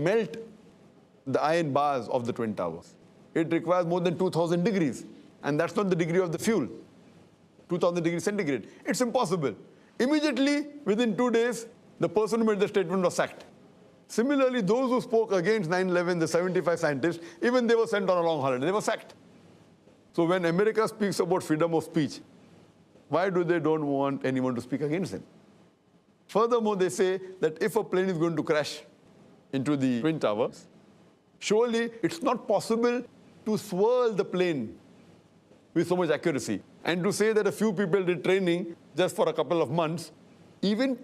can melt the iron bars of the Twin Towers. It requires more than 2,000 degrees. And that's not the degree of the fuel. 2,000 degrees centigrade. It's impossible. Immediately, within 2 days, the person who made the statement was sacked. Similarly, those who spoke against 9/11, the 75 scientists, even they were sent on a long holiday. They were sacked. So when America speaks about freedom of speech, why do they don't want anyone to speak against them? Furthermore, they say that if a plane is going to crash into the Twin Towers, surely it's not possible to swirl the plane with so much accuracy. And to say that a few people did training just for a couple of months, even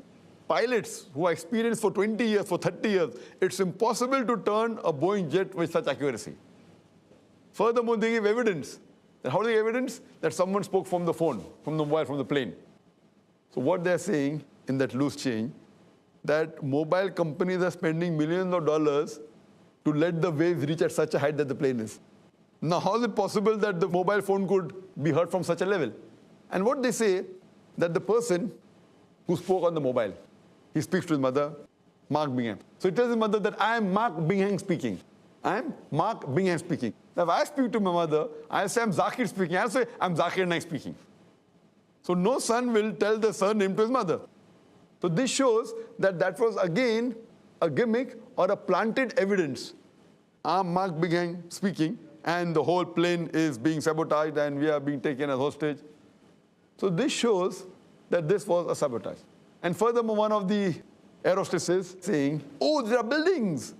pilots who are experienced for 20 years, for 30 years, it's impossible to turn a Boeing jet with such accuracy. Furthermore, they give evidence. And how do they give evidence? That someone spoke from the phone, from the mobile, from the plane. So what they're saying in that loose change, that mobile companies are spending millions of dollars to let the waves reach at such a height that the plane is. Now, how is it possible that the mobile phone could be heard from such a level? And what they say, that the person who spoke on the mobile, he speaks to his mother, Mark Bingham. So he tells his mother that I am Mark Bingham speaking. I am Mark Bingham speaking. Now, if I speak to my mother, I'll say I'm Zakir speaking. I'll say I'm Zakir Naik speaking. So no son will tell the surname to his mother. So this shows that that was again a gimmick or a planted evidence. I'm Mark Bingham speaking, and the whole plane is being sabotaged and we are being taken as hostage. So this shows that this was a sabotage. And furthermore, one of the air hostesses saying, oh, there are buildings,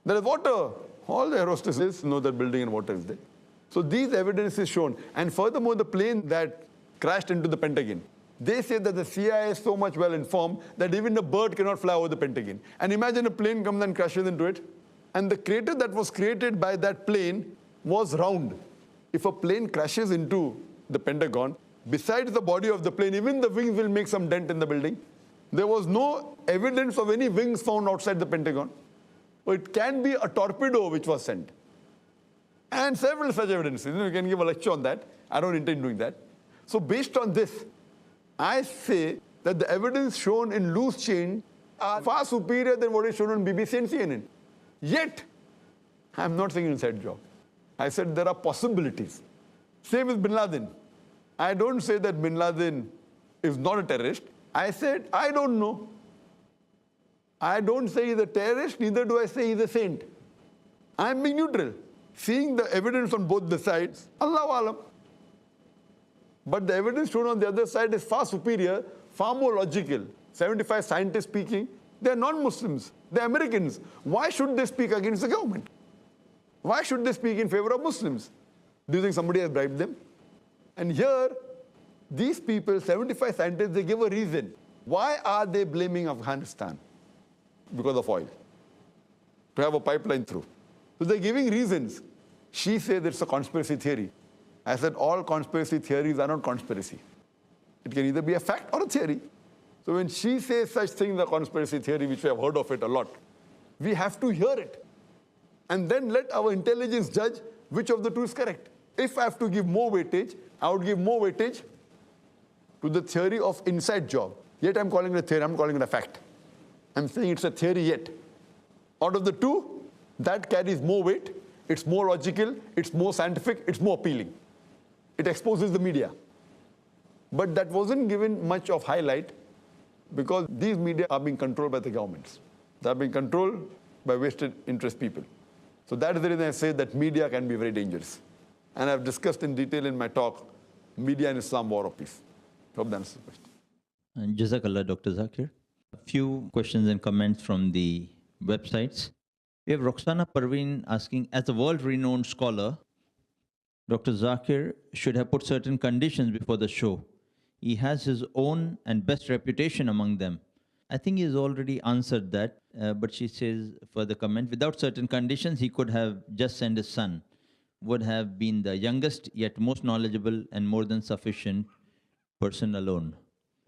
there is water. All the air hostesses know that building and water is there. So these evidence is shown. And furthermore, the plane that crashed into the Pentagon, they say that the CIA is so much well informed that even a bird cannot fly over the Pentagon. And imagine a plane comes and crashes into it. And the crater that was created by that plane was round. If a plane crashes into the Pentagon, besides the body of the plane, even the wings will make some dent in the building. There was no evidence of any wings found outside the Pentagon. So it can be a torpedo which was sent. And several such evidences. You can give a lecture on that. I don't intend doing that. So based on this, I say that the evidence shown in loose change are far superior than what is shown on BBC and CNN. Yet, I'm not saying inside job. I said there are possibilities. Same with Bin Laden. I don't say that Bin Laden is not a terrorist. I said, I don't know. I don't say he's a terrorist, neither do I say he's a saint. I'm being neutral. Seeing the evidence on both the sides, Allahu Alam. But the evidence shown on the other side is far superior, far more logical. 75 scientists speaking, they're non-Muslims, they're Americans. Why should they speak against the government? Why should they speak in favor of Muslims? Do you think somebody has bribed them? And here, these people, 75 scientists, they give a reason. Why are they blaming Afghanistan? Because of oil. To have a pipeline through. So they're giving reasons. She says it's a conspiracy theory. I said all conspiracy theories are not conspiracy. It can either be a fact or a theory. So when she says such things, a conspiracy theory, which we have heard of it a lot, we have to hear it. And then let our intelligence judge which of the two is correct. If I have to give more weightage, I would give more weightage to the theory of inside job. Yet I'm calling it a theory, I'm calling it a fact. I'm saying it's a theory yet. Out of the two, that carries more weight, it's more logical, it's more scientific, it's more appealing. It exposes the media. But that wasn't given much of highlight because these media are being controlled by the governments. They're being controlled by vested interest people. So that is the reason I say that media can be very dangerous. And I've discussed in detail in my talk, Media and Islam, War or Peace. Hope that answers the question. And Jazakallah, Dr. Zakir. A few questions and comments from the websites. We have Roxana Parveen asking, as a world-renowned scholar, Dr. Zakir should have put certain conditions before the show. He has his own and best reputation among them. I think he's already answered that, but she says, further comment, without certain conditions, he could have just sent his son. Would have been the youngest, yet most knowledgeable and more than sufficient person alone.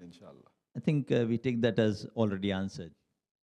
Inshallah. I think we take that as already answered.